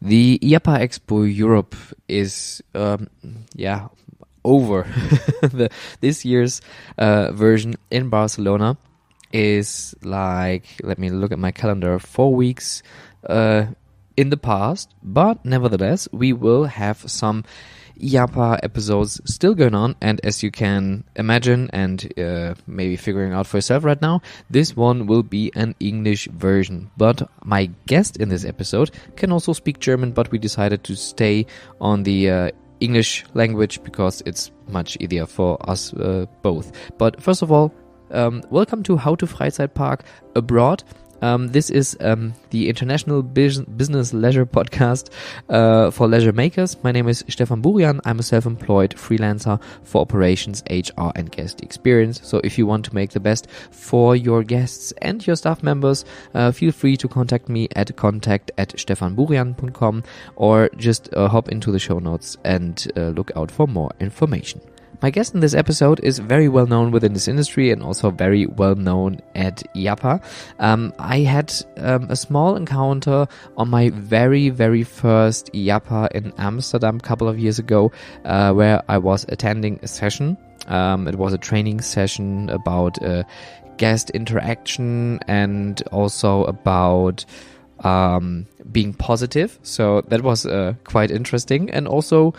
The IAAPA Expo Europe is, over. This year's version in Barcelona is like, let me look at my calendar, 4 weeks in the past. But nevertheless, we will have some IAAPA episodes still going on, and as you can imagine and maybe figuring out for yourself right now, this one will be an English version. But my guest in this episode can also speak German, but we decided to stay on the English language because it's much easier for us both. But first of all, welcome to How to Freizeitpark Abroad. This is the international business leisure podcast for leisure makers. My name is Stefan. I'm a self-employed freelancer for operations, HR and guest experience. So if you want to make the best for your guests and your staff members, feel free to contact me at contact@stefanburian.com or just hop into the show notes and look out for more information. My guest in this episode is very well known within this industry and also very well known at IAAPA. I had a small encounter on my very, very first IAAPA in Amsterdam a couple of years ago, where I was attending a session. It was a training session about guest interaction and also about being positive. So that was quite interesting and also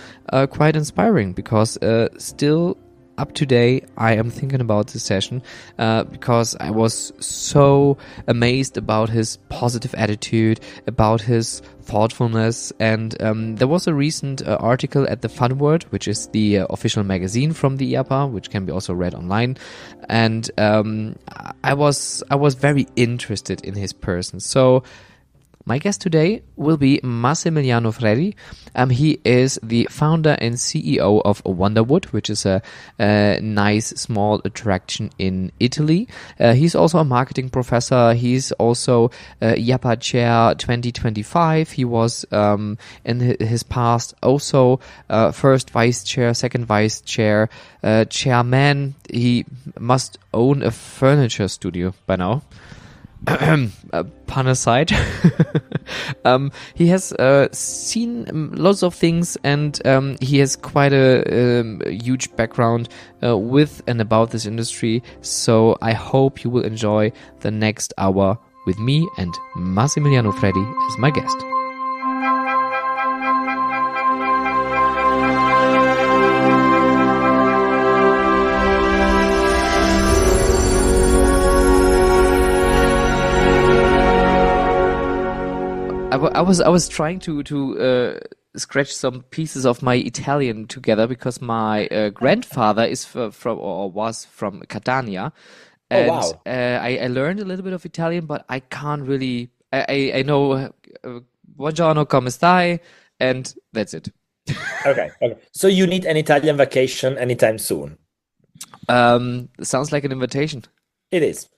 quite inspiring because still up today I am thinking about this session because I was so amazed about his positive attitude, about his thoughtfulness, and there was a recent article at the Fun Word, which is the official magazine from the IAAPA, which can be also read online, and I was very interested in his person. So my guest today will be Massimiliano Freddi. He is the founder and CEO of Wonderwood, which is a nice small attraction in Italy. He's also a marketing professor. He's also IAAPA Chair 2025. He was in his past also first vice chair, second vice chair, chairman. He must own a furniture studio by now. Pun aside, he has seen lots of things, and he has quite a huge background with and about this industry. So I hope you will enjoy the next hour with me and Massimiliano Freddi as my guest. I was trying to scratch some pieces of my Italian together because my grandfather is was from Catania, and Oh, wow. I learned a little bit of Italian, but I can't really. I know buongiorno, come stai, and that's it. Okay. So you need an Italian vacation anytime soon. Sounds like an invitation. It is.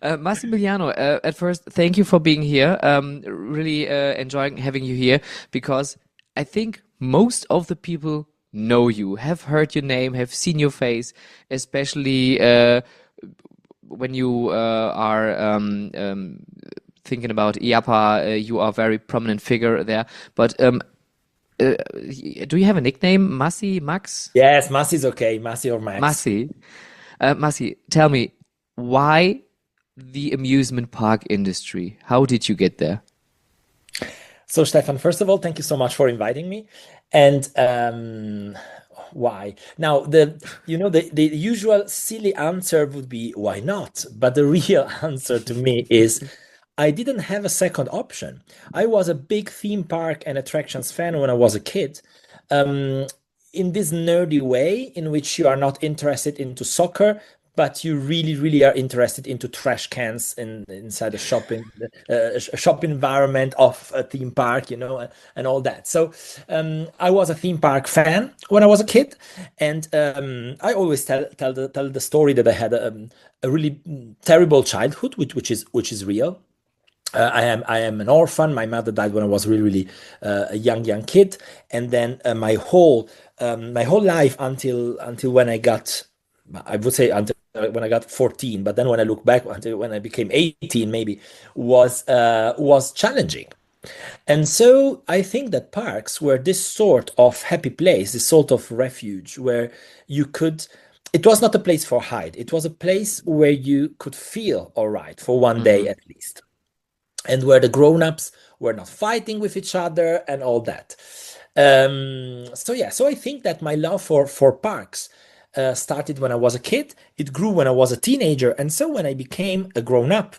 Massimiliano, at first, thank you for being here. Really enjoying having you here because I think most of the people know you, have heard your name, have seen your face, especially when you are thinking about IAAPA. You are a very prominent figure there. But do you have a nickname? Massi, Max? Yes, Massi is okay. Massi or Max. Massi. Massi, tell me, why the amusement park industry? How did you get there? So, Stefan, first of all, thank you so much for inviting me. And why? Now, the usual silly answer would be why not? But the real answer to me is I didn't have a second option. I was a big theme park and attractions fan when I was a kid. In this nerdy way in which you are not interested into soccer, but you really, really are interested into trash cans inside a shopping environment of a theme park, and all that. So I was a theme park fan when I was a kid, and I always tell the story that I had a really terrible childhood, which is real. I am an orphan. My mother died when I was really a young kid, and then my whole life until when I got, I would say until when I got 14, but then when I look back until when I became 18, maybe was challenging. And so I think that parks were this sort of happy place, this sort of refuge where you could, it was not a place for hide. It was a place where you could feel all right for one day Mm-hmm. at least, and where the grown-ups were not fighting with each other and all that. So yeah, so I think that my love for parks started when I was a kid. It grew when I was a teenager, and so when I became a grown-up,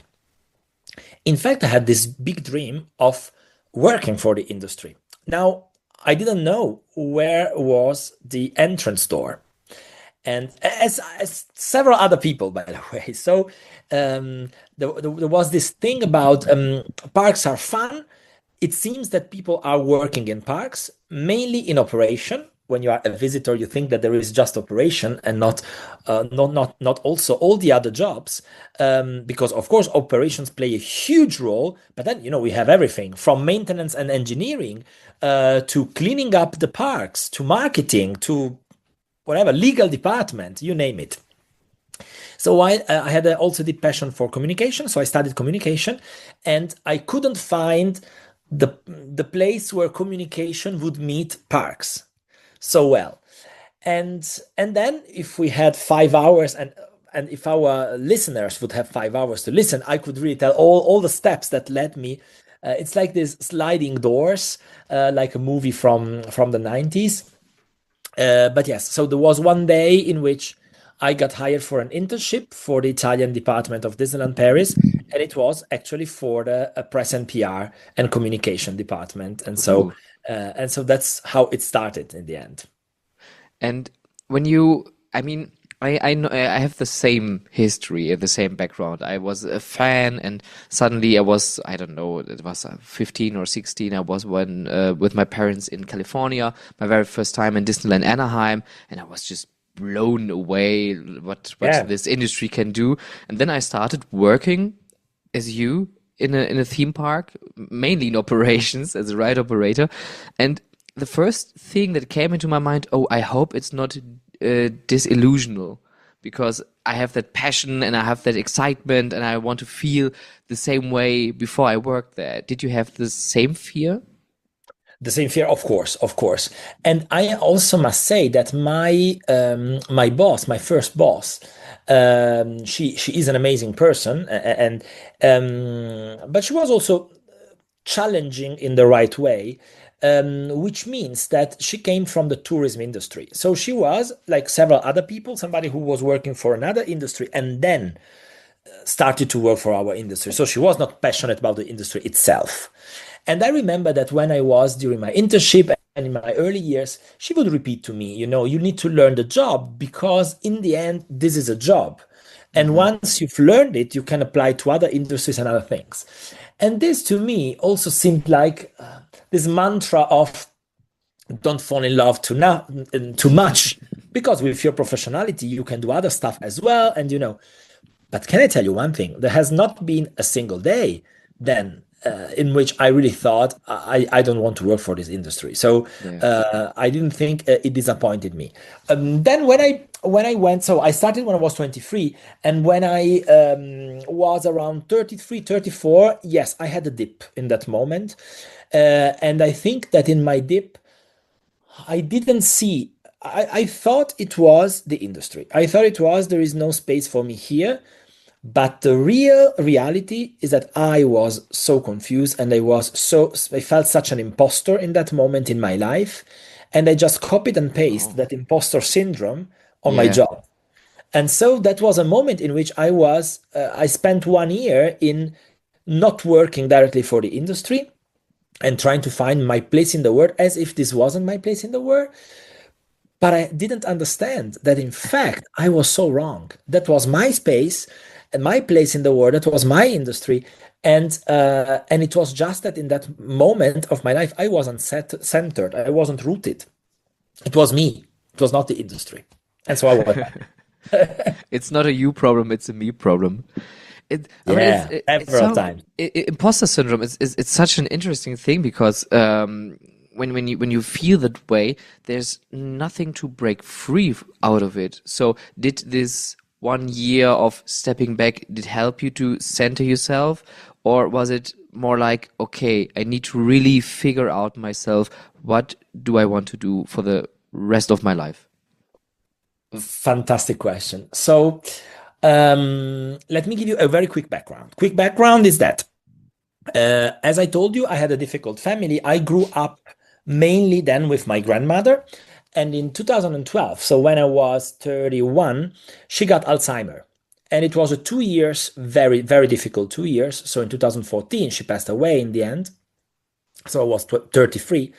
in fact, I had this big dream of working for the industry. Now, I didn't know where was the entrance door, and as several other people, by the way. So there was this thing about parks are fun. It seems that people are working in parks mainly in operation. When you are a visitor, you think that there is just operation and not also all the other jobs, because of course operations play a huge role. But then we have everything from maintenance and engineering to cleaning up the parks to marketing to whatever legal department, you name it. So I had also the passion for communication, so I studied communication, and I couldn't find the place where communication would meet parks so well. And then if we had 5 hours and if our listeners would have 5 hours to listen, I could really tell all the steps that led me. It's like these sliding doors, like a movie from the 90s. But yes, so there was one day in which I got hired for an internship for the Italian department of Disneyland Paris, and it was actually for the press and PR and communication department, Ooh. and so that's how it started in the end. And when you, I mean, I know I have the same history, the same background. I was a fan, and suddenly I was, I don't know, it was 15 or 16. I was when with my parents in California, my very first time in Disneyland Anaheim, and I was just blown away what Yeah. this industry can do. And then I started working as you in a theme park, mainly in operations as a ride operator, and the first thing that came into my mind, oh, I hope it's not disillusional, because I have that passion and I have that excitement and I want to feel the same way before I work there. Did you have the same fear? The same fear, of course, of course. And I also must say that my boss, my first boss, she is an amazing person, and but she was also challenging in the right way, which means that she came from the tourism industry. So she was like several other people, somebody who was working for another industry and then started to work for our industry. So she was not passionate about the industry itself. And I remember that when I was during my internship and in my early years, she would repeat to me, you need to learn the job because in the end, this is a job. And Hmm. once you've learned it, you can apply to other industries and other things. And this to me also seemed like this mantra of don't fall in love too much, because with your professionality, you can do other stuff as well. And but can I tell you one thing? There has not been a single day then in which I really thought I don't want to work for this industry. So Yeah. I didn't think it disappointed me. Then when I went, so I started when I was 23, and when I was around 33, 34, yes, I had a dip in that moment, and I think that in my dip, I didn't see. I thought it was the industry. I thought it was there is no space for me here. But the real reality is that I was so confused and I felt such an imposter in that moment in my life. And I just copied and pasted Oh, that imposter syndrome on my yeah. job. And so that was a moment in which I spent 1 year in not working directly for the industry and trying to find my place in the world as if this wasn't my place in the world. But I didn't understand that, in fact, I was so wrong. That was my space and my place in the world. That was my industry. And it was just that in that moment of my life, I wasn't centered. I wasn't rooted. It was me. It was not the industry. And so I was back. It's not a you problem, it's a me problem. But Yeah, it several sounds times. imposter syndrome is it's such an interesting thing because when you feel that way, there's nothing to break free out of it. So did this 1 year of stepping back did help you to center yourself, Or was it more like, okay, I need to really figure out myself, what do I want to do for the rest of my life? Fantastic question. So, let me give you a very quick background. Quick background is that, as I told you, I had a difficult family. I grew up mainly then with my grandmother. And in 2012, so when I was 31, she got Alzheimer. And it was a 2 years, very, very difficult 2 years. So in 2014, she passed away in the end. So I was 33.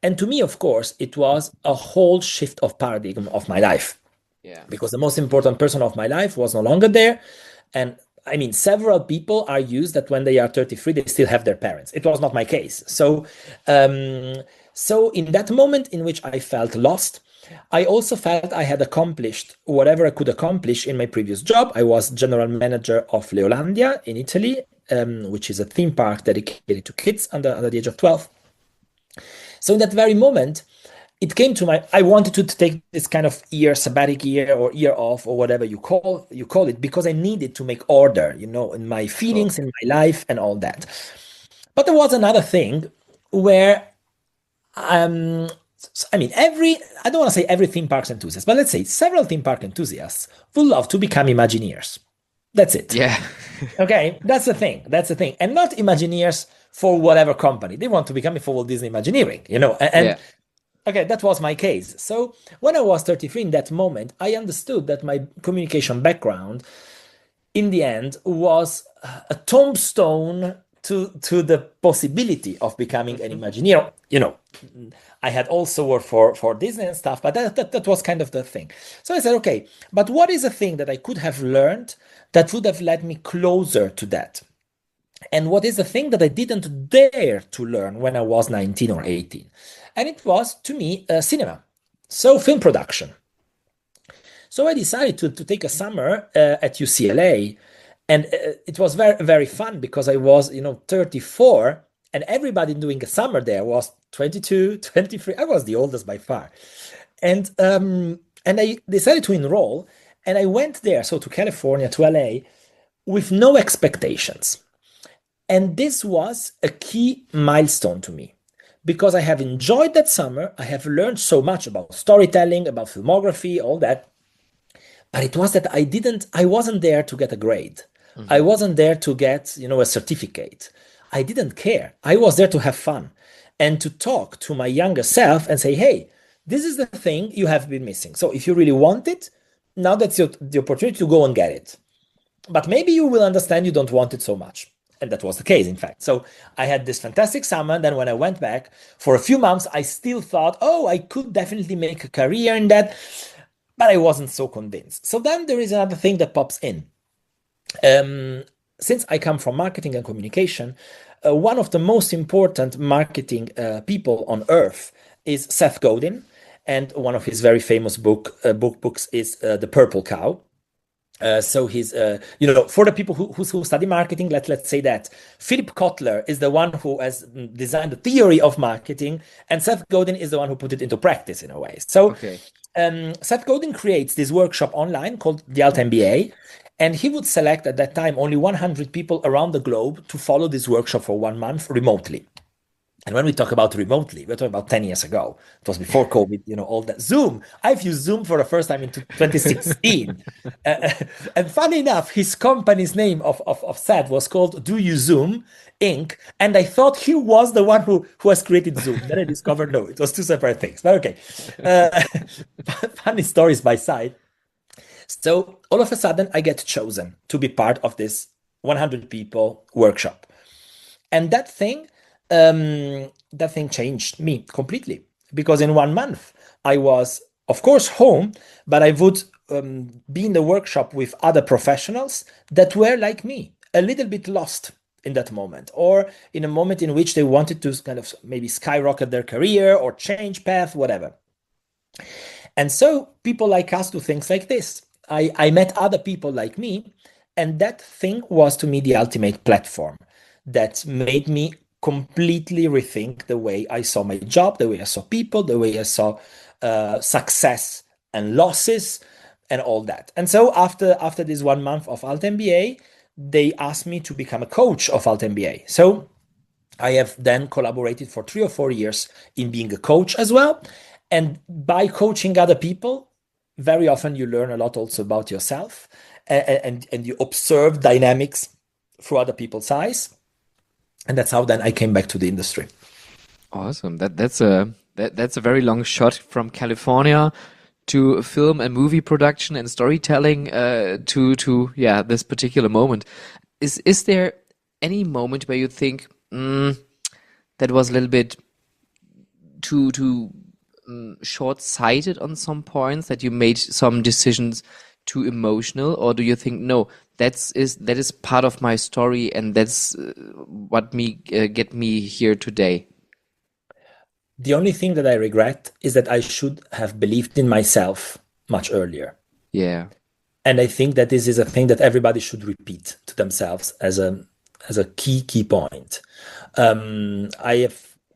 And to me, of course, it was a whole shift of paradigm of my life, Yeah. because the most important person of my life was no longer there. And I mean, several people are used that when they are 33, they still have their parents. It was not my case. So in that moment in which I felt lost, I also felt I had accomplished whatever I could accomplish in my previous job. I was general manager of Leolandia in Italy, which is a theme park dedicated to kids under the age of 12. So in that very moment, it came to I wanted to take this kind of sabbatic year or year off or whatever you call it, because I needed to make order, in my Sure. feelings, in my life and all that. But there was another thing where, I mean, I don't want to say every theme park enthusiast, but let's say several theme park enthusiasts would love to become Imagineers. That's it. Yeah. Okay, that's the thing. And not Imagineers for whatever company. They want to become for Walt Disney Imagineering, and Yeah. okay, that was my case. So when I was 33 in that moment, I understood that my communication background in the end was a tombstone to the possibility of becoming an Imagineer. I had also worked for Disney and stuff, but that was kind of the thing. So I said, okay, but what is a thing that I could have learned that would have led me closer to that? And what is the thing that I didn't dare to learn when I was 19 or 18? And it was, to me, cinema. So film production. So I decided to take a summer at UCLA. And it was very, very fun because I was, 34, and everybody doing a summer there was 22, 23. I was the oldest by far. And I decided to enroll, and I went there, so to California, to LA, with no expectations. And this was a key milestone to me, because I have enjoyed that summer. I have learned so much about storytelling, about filmography, all that. But it was that I wasn't there to get a grade. I wasn't there to get, a certificate. I didn't care. I was there to have fun and to talk to my younger self and say, hey, this is the thing you have been missing. So if you really want it, now that's the opportunity to go and get it. But maybe you will understand you don't want it so much. And that was the case, in fact. So I had this fantastic summer. Then when I went back for a few months, I still thought, oh, I could definitely make a career in that. But I wasn't so convinced. So then there is another thing that pops in. Since I come from marketing and communication, one of the most important marketing people on earth is Seth Godin. And one of his very famous books is The Purple Cow. So he's, for the people who study marketing, let's say that Philip Kotler is the one who has designed the theory of marketing, and Seth Godin is the one who put it into practice in a way. So Okay. Seth Godin creates this workshop online called the Alt MBA, and he would select at that time only 100 people around the globe to follow this workshop for 1 month remotely. And when we talk about remotely, we're talking about 10 years ago. It was before COVID, all that. Zoom. I've used Zoom for the first time in 2016. And funny enough, his company's name of Seth was called Do You Zoom Inc. And I thought he was the one who has created Zoom. Then I discovered, no, it was two separate things. But okay. Funny stories by side. So all of a sudden, I get chosen to be part of this 100 people workshop. And that thing changed me completely, because in 1 month I was, of course, home, but I would be in the workshop with other professionals that were like me, a little bit lost in that moment, or in a moment in which they wanted to kind of maybe skyrocket their career or change path, whatever. And so people like us do things like this. I met other people like me, and that thing was to me the ultimate platform that made me completely rethink the way I saw my job, the way I saw people, the way I saw success and losses and all that. And so after this 1 month of Alt MBA, they asked me to become a coach of Alt MBA. So I have then collaborated for 3 or 4 years in being a coach as well. And by coaching other people, very often you learn a lot also about yourself, and you observe dynamics through other people's eyes. And that's how then I came back to the industry. Awesome. That's a very long shot from California to film and movie production and storytelling to this particular moment. Is there any moment where you think that was a little bit too short-sighted on some points, that you made some decisions too emotional, or do you think no, that is part of my story and that's what get me here today? The only thing that I regret is that I should have believed in myself much earlier. Yeah. And I think that this is a thing that everybody should repeat to themselves as a key point.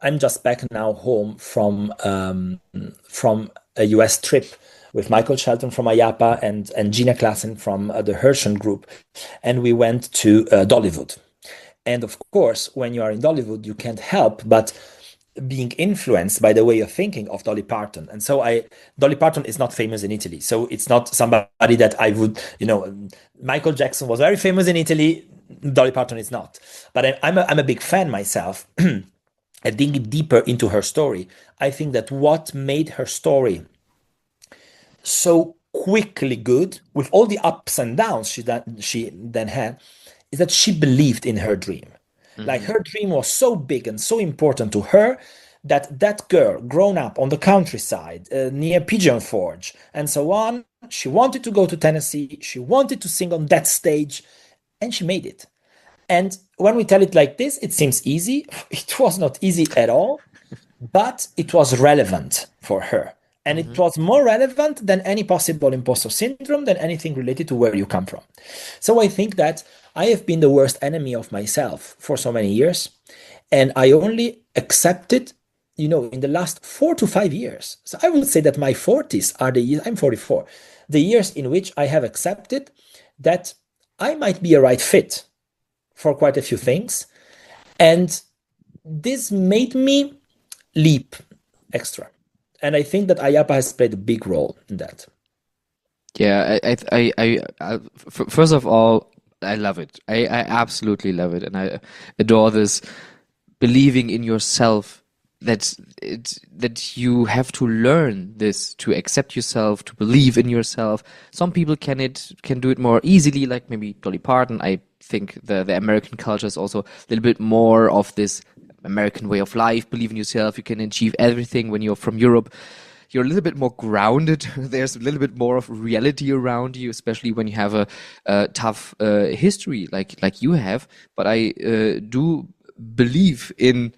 I'm just back now home from a US trip with Michael Shelton from IAAPA and Gina Klassen from the Herschen Group, and we went to Dollywood. And of course, when you are in Dollywood, you can't help but being influenced by the way of thinking of Dolly Parton. And so Dolly Parton is not famous in Italy. So it's not somebody that I would, Michael Jackson was very famous in Italy. Dolly Parton is not. But I'm a big fan myself. And digging deeper into her story, I think that what made her story so quickly good, with all the ups and downs she then had, is that she believed in her dream. Like her dream was so big and so important to her that girl, grown up on the countryside near Pigeon Forge and so on, she wanted to go to Tennessee. She wanted to sing on that stage, and she made it. And when we tell it like this, it seems easy. It was not easy at all, but it was relevant for her. And it was more relevant than any possible imposter syndrome, than anything related to where you come from. So I think that I have been the worst enemy of myself for so many years. And I only accepted, in the last 4 to 5 years. So I would say that my 40s are the years, I'm 44, the years in which I have accepted that I might be a right fit for quite a few things. And this made me leap extra. And I think that IAAPA has played a big role in that. Yeah, first of all, I love it. I absolutely love it, and I adore this believing in yourself. That you have to learn this, to accept yourself, to believe in yourself. Some people can do it more easily, like maybe Dolly Parton. I think the American culture is also a little bit more of this American way of life. Believe in yourself. You can achieve everything. When you're from Europe, you're a little bit more grounded. There's a little bit more of reality around you, especially when you have a tough history like you have. But I do believe in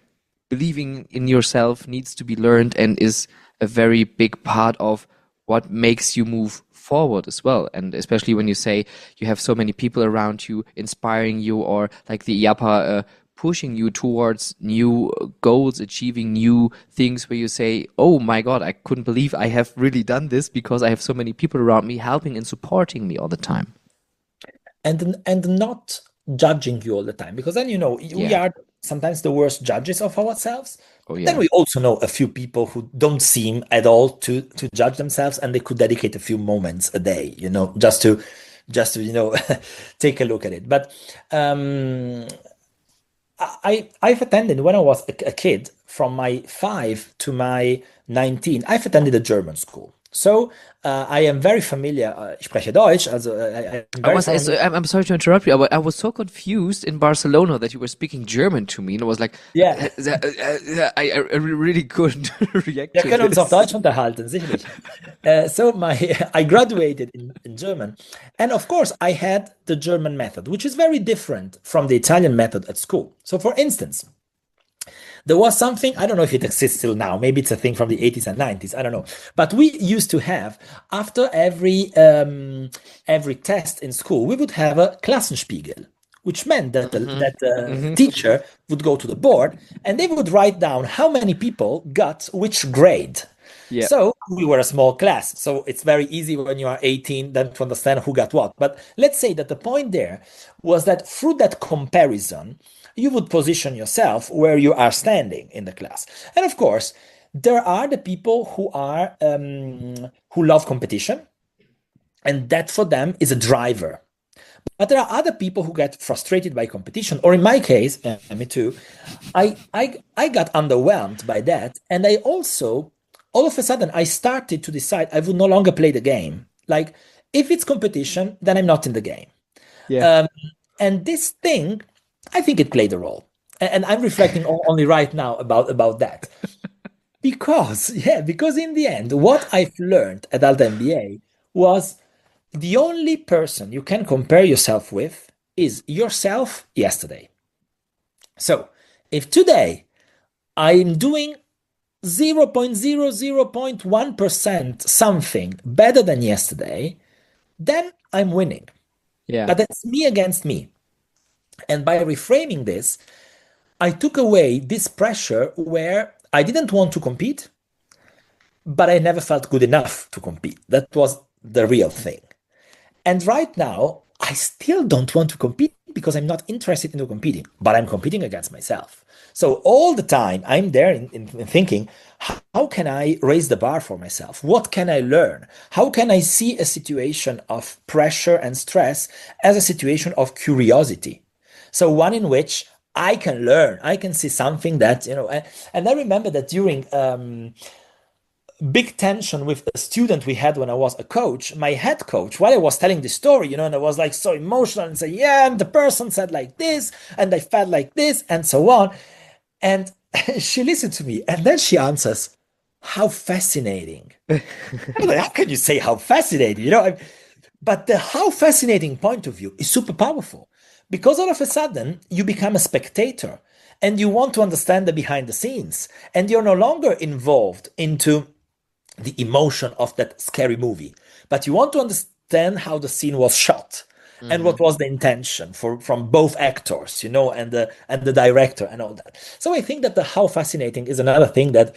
believing in yourself needs to be learned and is a very big part of what makes you move forward as well. And especially when you say you have so many people around you inspiring you, or like the IAAPA pushing you towards new goals, achieving new things, where you say, oh my God, I couldn't believe I have really done this because I have so many people around me helping and supporting me all the time. And not judging you all the time, because then, we are sometimes the worst judges of ourselves. Oh, yeah. Then we also know a few people who don't seem at all to judge themselves, and they could dedicate a few moments a day, just to take a look at it. But I've attended, when I was a kid, from my 5 to my 19, I've attended a German school. So I am very familiar. Ich spreche Deutsch. Also I'm sorry to interrupt you, but I was so confused in Barcelona that you were speaking German to me, and I was like, yeah, I really couldn't react. Wir können uns auf Deutsch unterhalten, sicherlich. So I graduated in German, and of course I had the German method, which is very different from the Italian method at school. So, for instance, there was something, I don't know if it exists still now, maybe it's a thing from the 80s and 90s, I don't know. But we used to have, after every test in school, we would have a Klassenspiegel, which meant that the teacher would go to the board and they would write down how many people got which grade. Yeah. So we were a small class. So it's very easy when you are 18 then to understand who got what. But let's say that the point there was that through that comparison, you would position yourself where you are standing in the class. And of course, there are the people who love competition, and that for them is a driver. But there are other people who get frustrated by competition, or in my case, me too. I got underwhelmed by that, and I also, all of a sudden, I started to decide I would no longer play the game. Like, if it's competition, then I'm not in the game. Yeah. Um, and this thing, I think it played a role, and I'm reflecting only right now about that. Because in the end, what I've learned at Alta MBA was the only person you can compare yourself with is yourself yesterday. So if today I'm doing 0.00.1% something better than yesterday, then I'm winning. Yeah. But that's me against me. And by reframing this, I took away this pressure where I didn't want to compete, but I never felt good enough to compete. That was the real thing. And right now, I still don't want to compete because I'm not interested in competing, but I'm competing against myself. So all the time, I'm there in thinking, how can I raise the bar for myself? What can I learn? How can I see a situation of pressure and stress as a situation of curiosity? So one in which I can learn, I can see something that, and I remember that during big tension with a student we had when I was a coach, my head coach, while I was telling the story, and I was like so emotional and say, yeah, and the person said like this, and I felt like this, and so on. And she listened to me, and then she answers, how fascinating. I was like, how can you say how fascinating? But the how fascinating point of view is super powerful because all of a sudden you become a spectator and you want to understand the behind the scenes, and you're no longer involved into the emotion of that scary movie, but you want to understand how the scene was shot and what was the intention from both actors, and the director and all that. So I think that the how fascinating is another thing that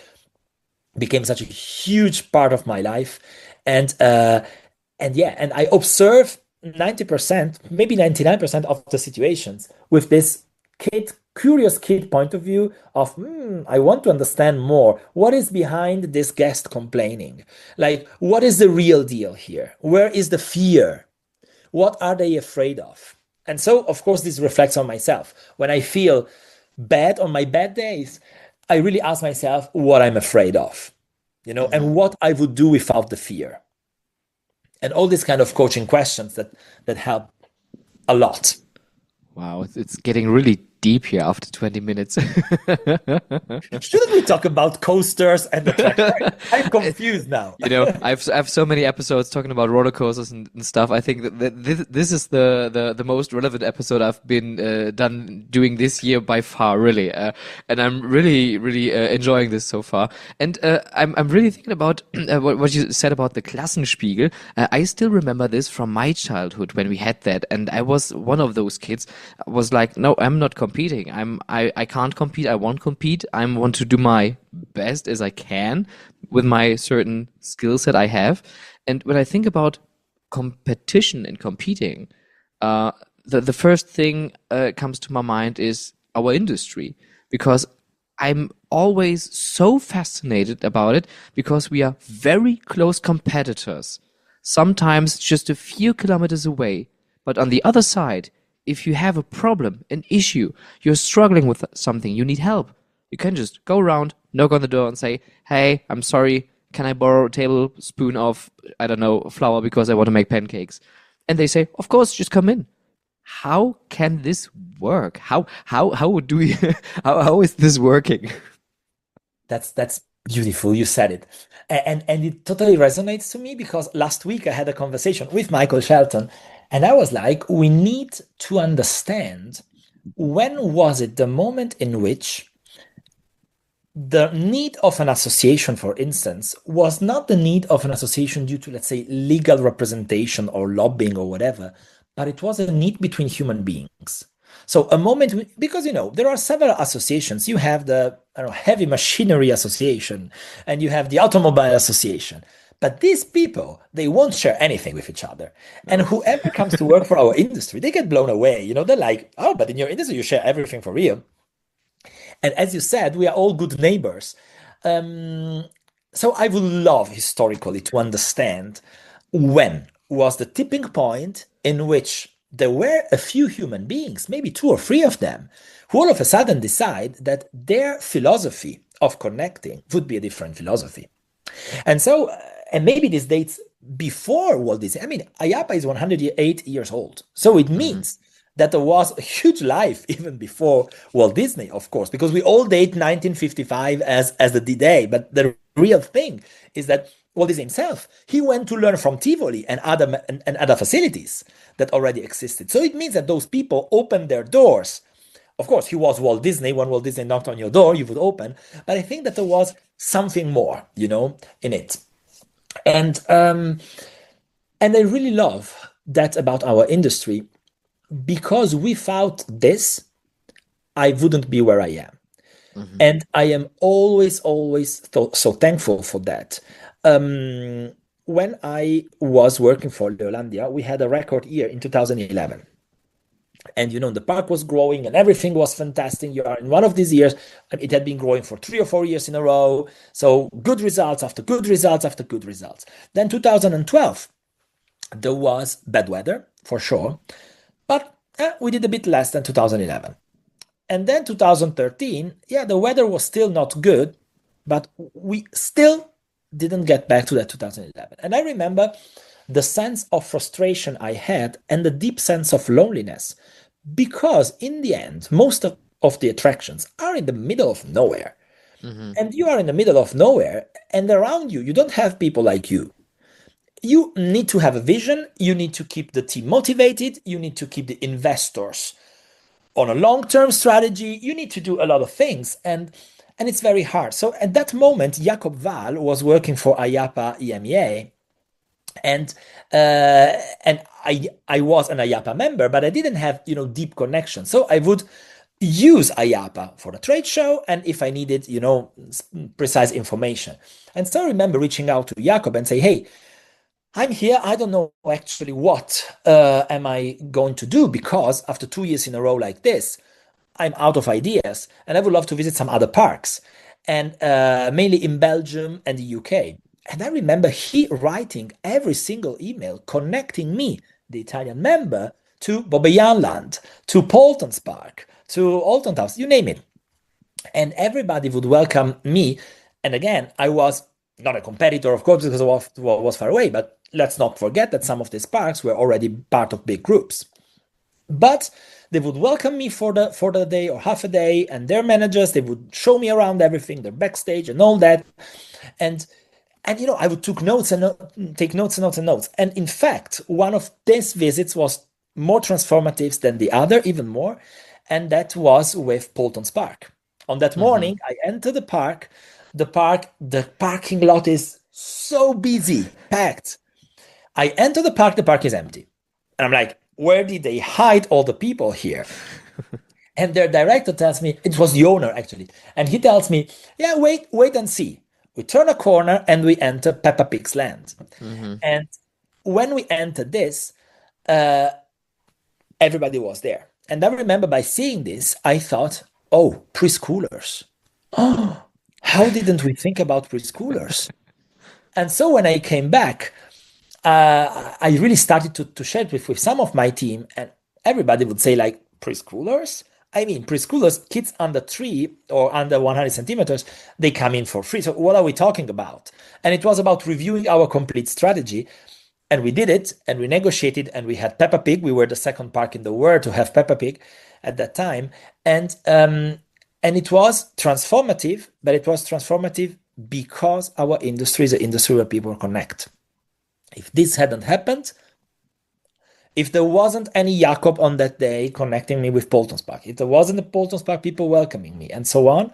became such a huge part of my life, and I observe 90%, maybe 99% of the situations with this curious kid point of view of, I want to understand more. What is behind this guest complaining? Like, what is the real deal here? Where is the fear? What are they afraid of? And so, of course, this reflects on myself. When I feel bad on my bad days, I really ask myself what I'm afraid of, and what I would do without the fear. And all these kind of coaching questions that help a lot. Wow, it's getting really deep here after 20 minutes. Shouldn't we talk about coasters and the tractor? I'm confused now. I've so many episodes talking about roller coasters and stuff. I think that this is the most relevant episode I've been done doing this year by far, really. And I'm really enjoying this so far. And I'm really thinking about what you said about the Klassenspiegel. I still remember this from my childhood when we had that, and I was one of those kids. I was like, no, I'm not competing. I can't compete. I won't compete. I want to do my best as I can with my certain skill set I have. And when I think about competition and competing, the first thing comes to my mind is our industry, because I'm always so fascinated about it because we are very close competitors, sometimes just a few kilometers away. But on the other side, if you have a problem, an issue, you're struggling with something, you need help, you can just go around, knock on the door and say, hey, I'm sorry, can I borrow a tablespoon of, I don't know, flour because I want to make pancakes? And they say, of course, just come in. How can this work? How do we, how is this working? That's beautiful. You said it. And it totally resonates to me because last week I had a conversation with Michael Shelton, and I was like, we need to understand, when was it the moment in which the need of an association, for instance, was not the need of an association due to, let's say, legal representation or lobbying or whatever, but it was a need between human beings. So a moment, because, there are several associations. You have the Heavy Machinery Association, and you have the Automobile Association. But these people, they won't share anything with each other. And whoever comes to work for our industry, they get blown away. They're like, oh, but in your industry, you share everything for real. And as you said, we are all good neighbors. So I would love historically to understand when was the tipping point in which there were a few human beings, maybe 2 or 3 of them, who all of a sudden decide that their philosophy of connecting would be a different philosophy. And so, and maybe this dates before Walt Disney. I mean, IAAPA is 108 years old. So it means that there was a huge life even before Walt Disney, of course, because we all date 1955 as the D-Day. But the real thing is that Walt Disney himself, he went to learn from Tivoli and other facilities that already existed. So it means that those people opened their doors. Of course, he was Walt Disney. When Walt Disney knocked on your door, you would open. But I think that there was something more, in it. And I really love that about our industry, because without this, I wouldn't be where I am. And I am always so thankful for that. When I was working for Leolandia, we had a record year in 2011. And the park was growing and everything was fantastic. You are in one of these years, and it had been growing for 3 or 4 years in a row. So good results after good results after good results. Then 2012, there was bad weather for sure, but we did a bit less than 2011. And then 2013, the weather was still not good, but we still didn't get back to that 2011. And I remember the sense of frustration I had and the deep sense of loneliness, because in the end, most of the attractions are in the middle of nowhere. And you are in the middle of nowhere, and around you, you don't have people like you. You need to have a vision. You need to keep the team motivated. You need to keep the investors on a long-term strategy. You need to do a lot of things, and it's very hard. So at that moment, Jacob Wahl was working for IAAPA EMEA, and I was an IAAPA member, but I didn't have deep connection. So I would use IAAPA for the trade show, and if I needed precise information. And so I remember reaching out to Jacob and say, hey, I'm here. I don't know actually what am I going to do, because after 2 years in a row like this, I'm out of ideas, and I would love to visit some other parks, and mainly in Belgium and the UK. And I remember he writing every single email connecting me, the Italian member, to Bobbejaanland, to Paulton's Park, to Alton Towers, you name it. And everybody would welcome me. And again, I was not a competitor, of course, because I was far away, but let's not forget that some of these parks were already part of big groups. But they would welcome me for the day or half a day, and their managers, they would show me around everything, their backstage and all that. And I would take notes and notes. And in fact, one of these visits was more transformative than the other, even more. And that was with Paulton's Park. On that morning, I entered the park. The parking lot is so busy, packed. I enter the park is empty. And I'm like, where did they hide all the people here? And their director tells me, it was the owner actually. And he tells me, yeah, wait and see. We turn a corner and we enter Peppa Pig's land. And when we entered this, everybody was there. And I remember by seeing this, I thought, oh, preschoolers. Oh, how didn't we think about preschoolers? And so when I came back, I really started to share it with some of my team, and everybody would say, like, preschoolers? I mean, preschoolers, kids under 3 or under 100 centimeters, they come in for free. So what are we talking about? And it was about reviewing our complete strategy. And we did it, and we negotiated, and we had Peppa Pig. We were the second park in the world to have Peppa Pig at that time. And it was transformative, but it was transformative because our industry is an industry where people connect. If this hadn't happened, if there wasn't any Jakob on that day connecting me with Paulton's Park, if there wasn't a Paulton's Park people welcoming me, and so on.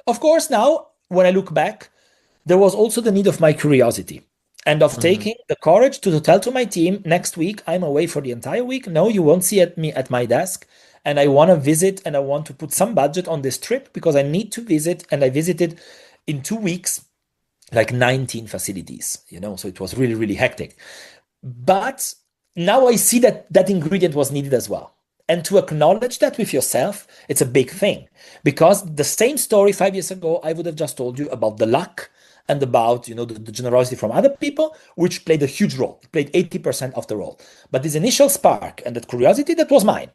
Of course, now, when I look back, there was also the need of my curiosity and of taking the courage to tell to my team, next week, I'm away for the entire week. No, you won't see me at my desk. and I want to visit and I want to put some budget on this trip because I need to visit. And I visited in 2 weeks like 19 facilities, so it was really, really hectic. But now I see that that ingredient was needed as well. And to acknowledge that with yourself, it's a big thing, because the same story 5 years ago, I would have just told you about the luck and about, the generosity from other people, which played a huge role. It played 80% of the role. But this initial spark and that curiosity, that was mine.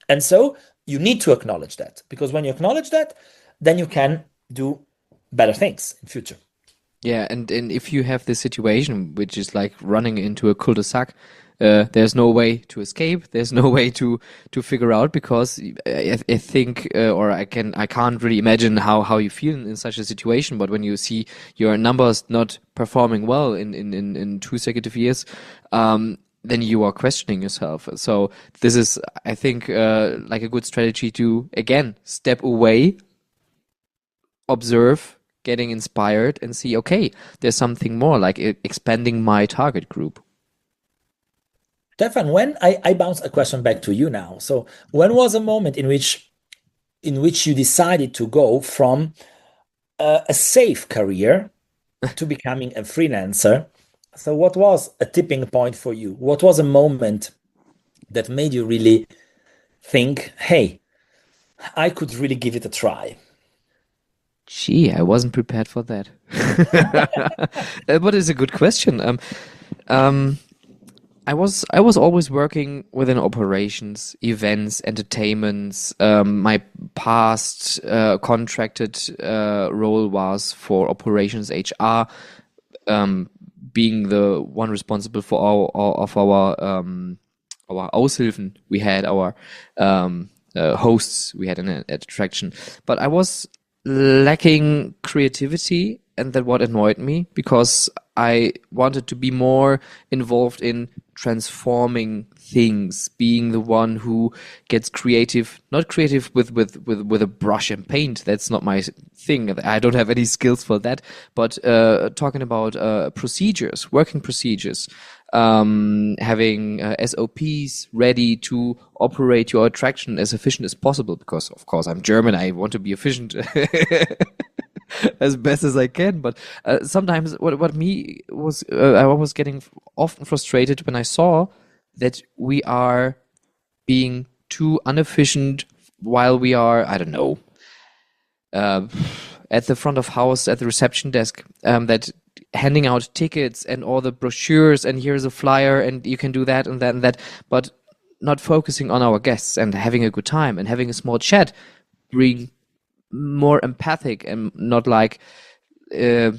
And so you need to acknowledge that, because when you acknowledge that, then you can do better things in future. Yeah, and if you have this situation, which is like running into a cul-de-sac, there's no way to escape. There's no way to figure out, because I think, or I can't really imagine how you feel in such a situation. But when you see your numbers not performing well in 2 consecutive years, then you are questioning yourself. So this is, I think, like a good strategy to again step away, observe, getting inspired, and see, okay, there's something more, like expanding my target group. Stefan, when I bounce a question back to you now. So when was a moment in which you decided to go from a safe career to becoming a freelancer? So what was a tipping point for you? What was a moment that made you really think, hey, I could really give it a try? Gee, I wasn't prepared for that. But it's a good question. Um, I was always working within operations, events, entertainments. My past contracted role was for operations HR, being the one responsible for our Aushilfen. We had our hosts. We had an attraction, but I was lacking creativity, and that what annoyed me, because I wanted to be more involved in transforming things, being the one who gets creative, not creative with a brush and paint. That's not my thing. I don't have any skills for that. But talking about procedures, working procedures, having SOPs ready to operate your attraction as efficient as possible. Because of course I'm German, I want to be efficient as best as I can. But sometimes what me was I was getting often frustrated when I saw that we are being too inefficient while we are, I don't know, uh, at the front of house at the reception desk, that handing out tickets and all the brochures, and here's a flyer and you can do that and that and that, but not focusing on our guests and having a good time and having a small chat, being more empathic, and not uh,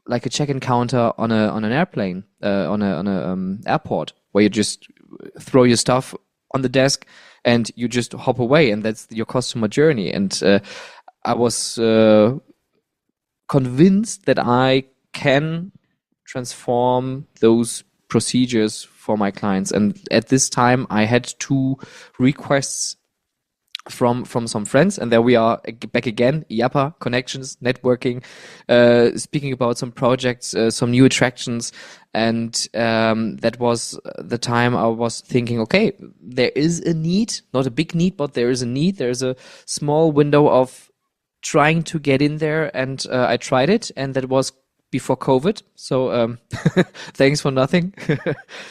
like a check-in counter on an airplane, on a airport, where you just throw your stuff on the desk and you just hop away, and that's your customer journey. And I was convinced that I can transform those procedures for my clients. And at this time, I had two requests from some friends, and there we are back again. IAAPA connections, networking, speaking about some projects, some new attractions, and that was the time I was thinking, okay, there is a need, not a big need, but there is a need. There's a small window of trying to get in there, and I tried it, and that was before COVID. So thanks for nothing.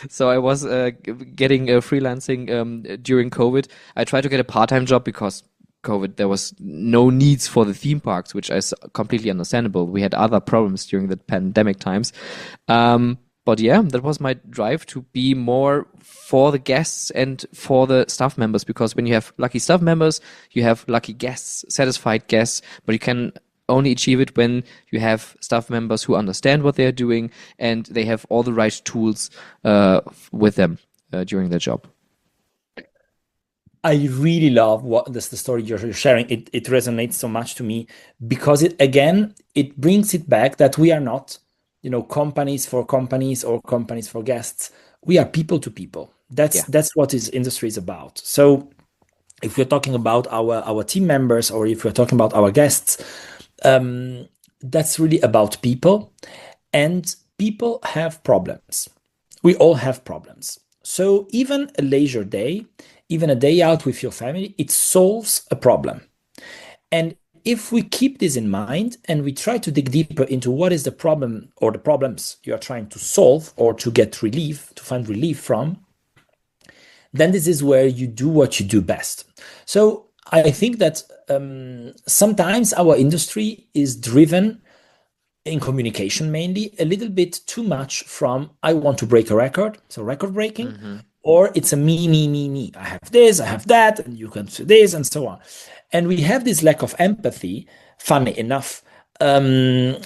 So I was getting freelancing during COVID. I tried to get a part-time job because COVID, there was no needs for the theme parks, which is completely understandable. We had other problems during the pandemic times. But yeah, that was my drive, to be more for the guests and for the staff members, because when you have lucky staff members, you have lucky guests, satisfied guests, but you can only achieve it when you have staff members who understand what they're doing and they have all the right tools with them during their job. I really love what the story you're sharing. It resonates so much to me, because it brings it back that we are not, companies for companies or companies for guests. We are people to people. That's Yeah. that's what this industry is about. So if we're talking about our team members, or if we're talking about our guests, um, that's really about people, and people have problems. We all have problems. So even a leisure day even a day out with your family, it solves a problem. And if we keep this in mind and we try to dig deeper into what is the problem or the problems you are trying to solve or to get relief, to find relief from, then this is where you do what you do best. So I think that sometimes our industry is driven in communication mainly a little bit too much from I want to break a record, so record breaking, or it's a me. I have this, I have that, and you can do this, and so on. And we have this lack of empathy, funny enough, that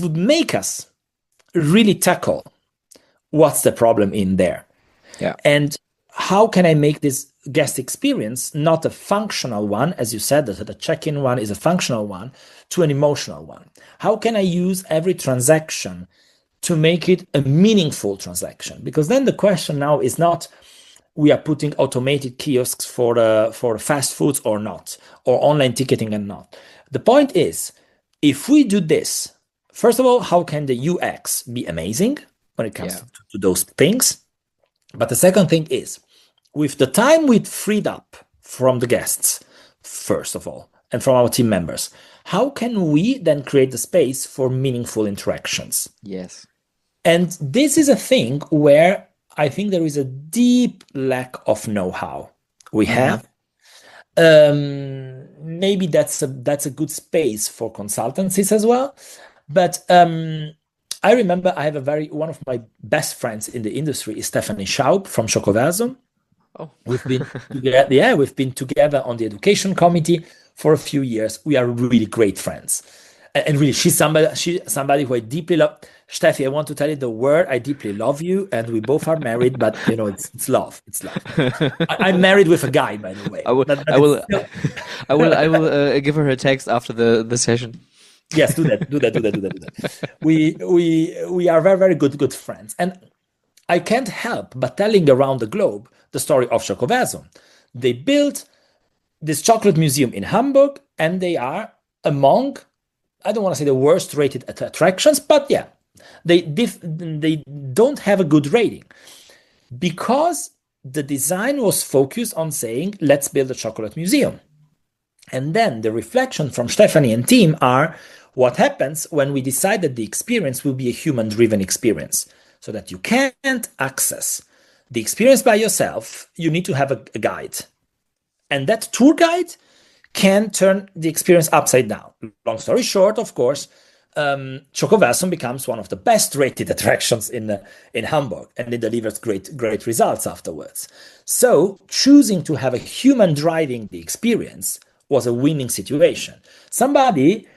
would make us really tackle what's the problem in there. Yeah. And how can I make this guest experience not a functional one, as you said, that the check-in one is a functional one, to an emotional one? How can I use every transaction to make it a meaningful transaction? Because then the question now is not we are putting automated kiosks for fast foods or not, or online ticketing and not. The point is, if we do this, first of all, how can the UX be amazing when it comes to those things? But the second thing is, with the time we freed up from the guests, first of all, and from our team members, how can we then create the space for meaningful interactions? Yes. And this is a thing where I think there is a deep lack of know-how we have. Maybe that's a good space for consultancies as well. But I remember I have one of my best friends in the industry is Stefan Schaub from Schokoversum. Oh, we've been together on the education committee for a few years. We are really great friends, and really, she's somebody who I deeply love. Steffi, I want to tell you the word. I deeply love you, and we both are married, but it's love. It's love. I'm married with a guy, by the way. I will give her a text after the session. Yes, do that. We are very, very good friends, and I can't help but telling around the globe the story of Schokoversum. They built this chocolate museum in Hamburg, and they are among, I don't want to say the worst rated attractions, but yeah, they don't have a good rating because the design was focused on saying, let's build a chocolate museum. And then the reflection from Stephanie and team are what happens when we decide that the experience will be a human-driven experience, so that you can't access the experience by yourself. You need to have a guide. And that tour guide can turn the experience upside down. Long story short, of course, Schokoversum becomes one of the best rated attractions in Hamburg, and it delivers great results afterwards. So choosing to have a human driving the experience was a winning situation. Somebody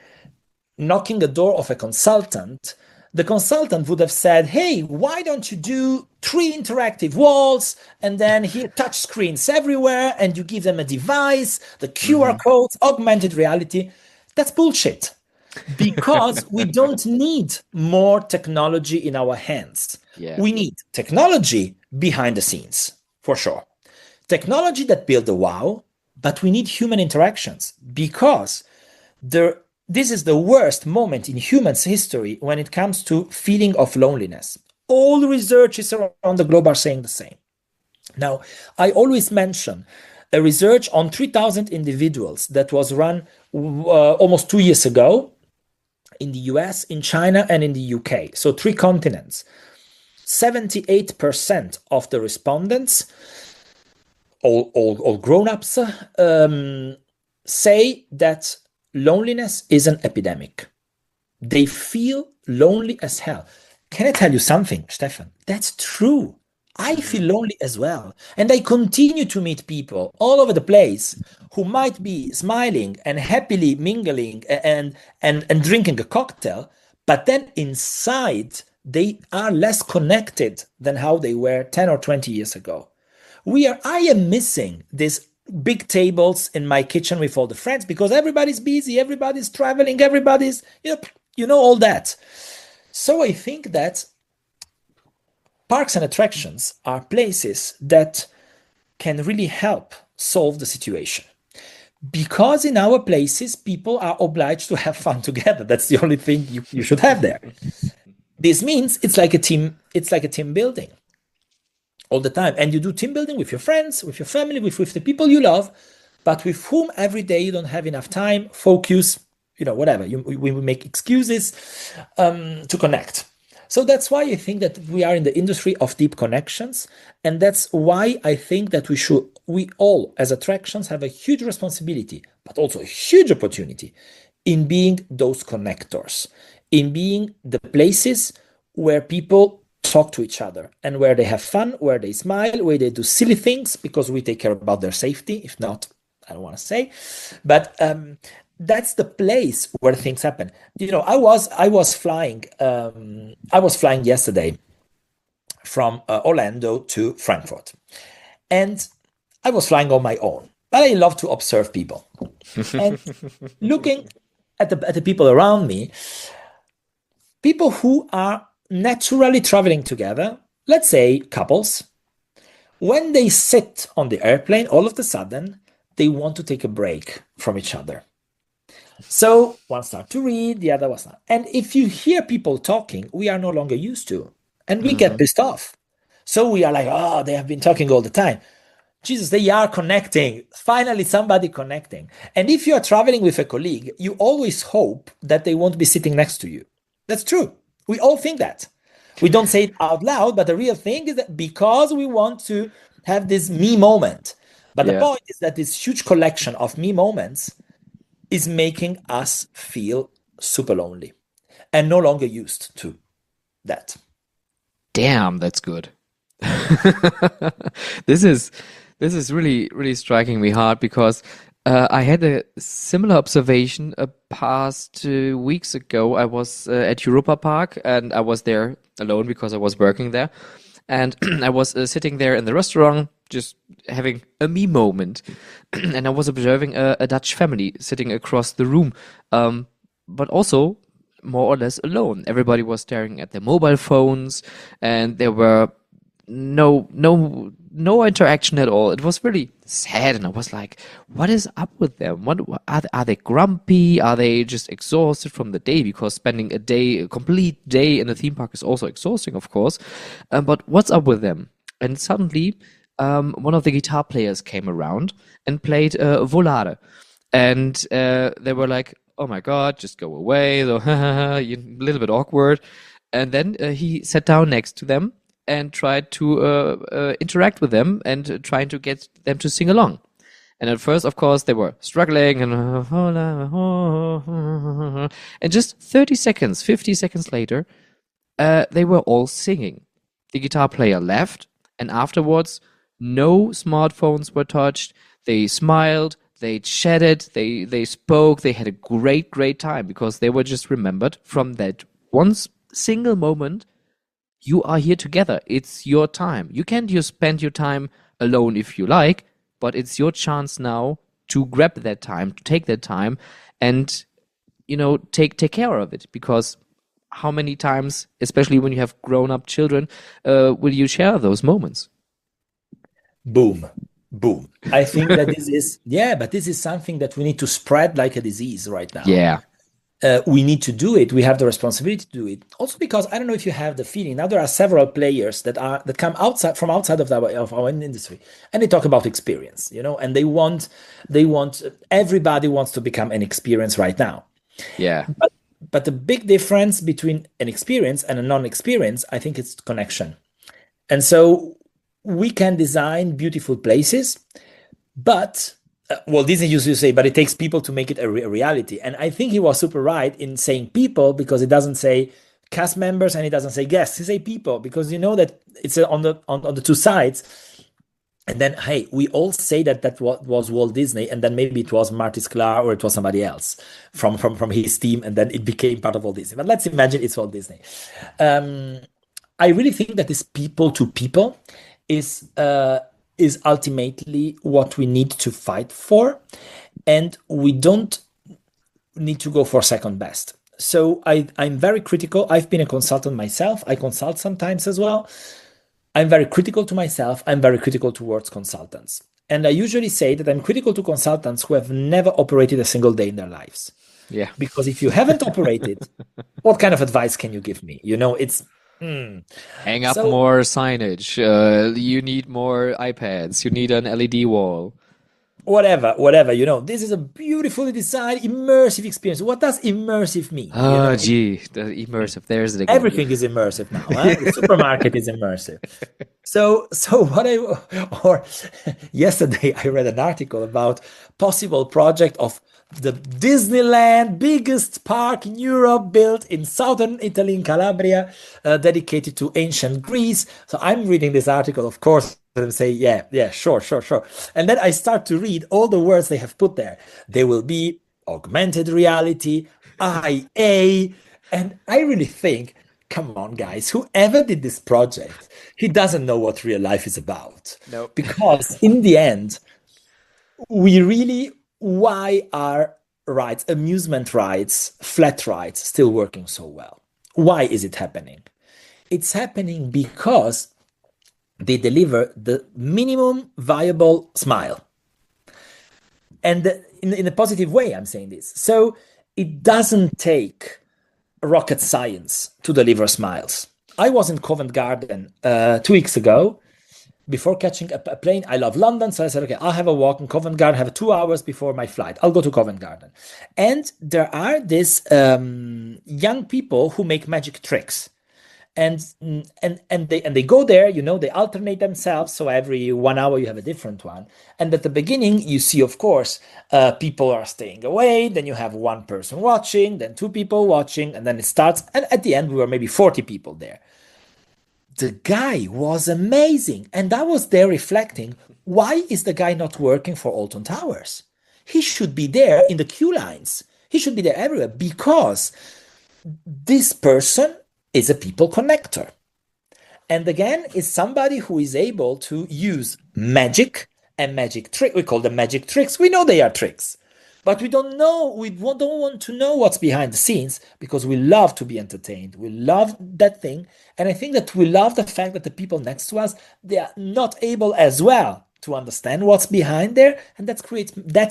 knocking the door of a consultant, the consultant would have said, hey, why don't you do 3 interactive walls and then here touch screens everywhere and you give them a device, the QR codes, augmented reality. That's bullshit, because we don't need more technology in our hands. Yeah. We need technology behind the scenes, for sure. Technology that build a wow, but we need human interactions, because this is the worst moment in humans' history when it comes to feeling of loneliness. All researchers around the globe are saying the same. Now, I always mention a research on 3,000 individuals that was run almost 2 years ago in the US, in China, and in the UK. So 3 continents. 78% of the respondents, all grown-ups, say that loneliness is an epidemic. They feel lonely as hell. Can I tell you something, Stefan? That's true. I feel lonely as well. And I continue to meet people all over the place who might be smiling and happily mingling and drinking a cocktail, but then inside they are less connected than how they were 10 or 20 years ago. I am missing this big tables in my kitchen with all the friends because everybody's busy, everybody's traveling, everybody's, all that. So I think that parks and attractions are places that can really help solve the situation. Because in our places, people are obliged to have fun together. That's the only thing you should have there. This means it's like a team building. all the time. And you do team building with your friends, with your family, with the people you love, but with whom every day you don't have enough time, focus, whatever. We make excuses to connect. So that's why I think that we are in the industry of deep connections. And that's why I think that we all as attractions have a huge responsibility, but also a huge opportunity in being those connectors, in being the places where people talk to each other and where they have fun, where they smile, where they do silly things because we take care about their safety. If not, I don't want to say, but that's the place where things happen. I was flying yesterday from Orlando to Frankfurt, and I was flying on my own. But I love to observe people, and looking at the people around me, people who are naturally traveling together, let's say couples, when they sit on the airplane, all of a sudden they want to take a break from each other. So one starts to read, the other was not. And if you hear people talking, we are no longer used to, and we get pissed off. So we are like, oh, they have been talking all the time. Jesus, they are connecting. Finally, somebody connecting. And if you are traveling with a colleague, you always hope that they won't be sitting next to you. That's true. We all think that. We don't say it out loud, but the real thing is that because we want to have this me moment. But the point is that this huge collection of me moments is making us feel super lonely and no longer used to that. Damn, that's good. This is really, really striking me hard because I had a similar observation past 2 weeks ago. I was at Europa Park and I was there alone because I was working there. And I was sitting there in the restaurant, just having a me moment. And I was observing a Dutch family sitting across the room, but also more or less alone. Everybody was staring at their mobile phones, and there were no interaction at all. It was really sad, and I was like, what is up with them? What are they grumpy? Are they just exhausted from the day? Because spending a complete day in a theme park is also exhausting, of course. But what's up with them? And suddenly, one of the guitar players came around and played Volare. And they were like, oh my God, just go away. So, a little bit awkward. And then he sat down next to them and tried to interact with them and trying to get them to sing along. And at first, of course, they were struggling and just 30 seconds, 50 seconds later, they were all singing. The guitar player left, and afterwards, no smartphones were touched. They smiled, they chatted, they spoke, they had a great time because they were just remembered from that one single moment. You are here together. It's your time. You can't just spend your time alone if you like, but it's your chance now to grab that time, to take that time and, take care of it. Because how many times, especially when you have grown up children, will you share those moments? Boom. I think that this is something that we need to spread like a disease right now. Yeah. We need to do it. We have the responsibility to do it. Also because I don't know if you have the feeling now there are several players that come from outside of our industry, and they talk about experience, and they want everybody wants to become an experience right now. Yeah. But the big difference between an experience and a non-experience, I think it's connection. And so we can design beautiful places, but Walt Disney used to say, but it takes people to make it a reality. And I think he was super right in saying people, because it doesn't say cast members and it doesn't say guests. He say people, because that it's on the two sides. And then, hey, we all say that was Walt Disney, and then maybe it was Marty Sklar or it was somebody else from his team, and then it became part of Walt Disney. But let's imagine it's Walt Disney. I really think that this people to people is ultimately what we need to fight for, and we don't need to go for second best. So I'm very critical. I've been a consultant myself. I consult sometimes as well. I'm very critical to myself. I'm very critical towards consultants. And I usually say that I'm critical to consultants who have never operated a single day in their lives. Yeah. Because if you haven't operated, what kind of advice can you give me? Hmm. Hang up So more signage. You need more iPads. You need an LED wall. whatever, this is a beautifully designed immersive experience. What does immersive mean? Oh, gee, the immersive. There's it again. Everything is immersive now, huh? The supermarket is immersive. So what I or yesterday I read an article about possible project of the Disneyland biggest park in Europe built in southern Italy in Calabria, dedicated to ancient Greece. So I'm reading this article, of course, and say, yeah, sure. And then I start to read all the words they have put there. There will be augmented reality, IA, and I really think, come on, guys, whoever did this project, he doesn't know what real life is about. Nope. Because in the end, we really, why are rides, amusement rides, flat rides still working so well? Why is it happening? It's happening because they deliver the minimum viable smile. And in a positive way, I'm saying this. So it doesn't take rocket science to deliver smiles. I was in Covent Garden 2 weeks ago before catching a plane. I love London, so I said, okay, I'll have a walk in Covent Garden, have 2 hours before my flight. I'll go to Covent Garden. And there are these young people who make magic tricks. And they go there, they alternate themselves, so every 1 hour you have a different one. And at the beginning you see, of course, people are staying away, then you have one person watching, then two people watching, and then it starts, and at the end we were maybe 40 people there. The guy was amazing, and I was there reflecting, why is the guy not working for Alton Towers? He should be there in the queue lines, he should be there everywhere, because this person is a people connector. And again, is somebody who is able to use magic and magic trick. We call them magic tricks. We know they are tricks, but we don't know. We don't want to know what's behind the scenes because we love to be entertained. We love that thing, and I think that we love the fact that the people next to us, they are not able as well to understand what's behind there, and that's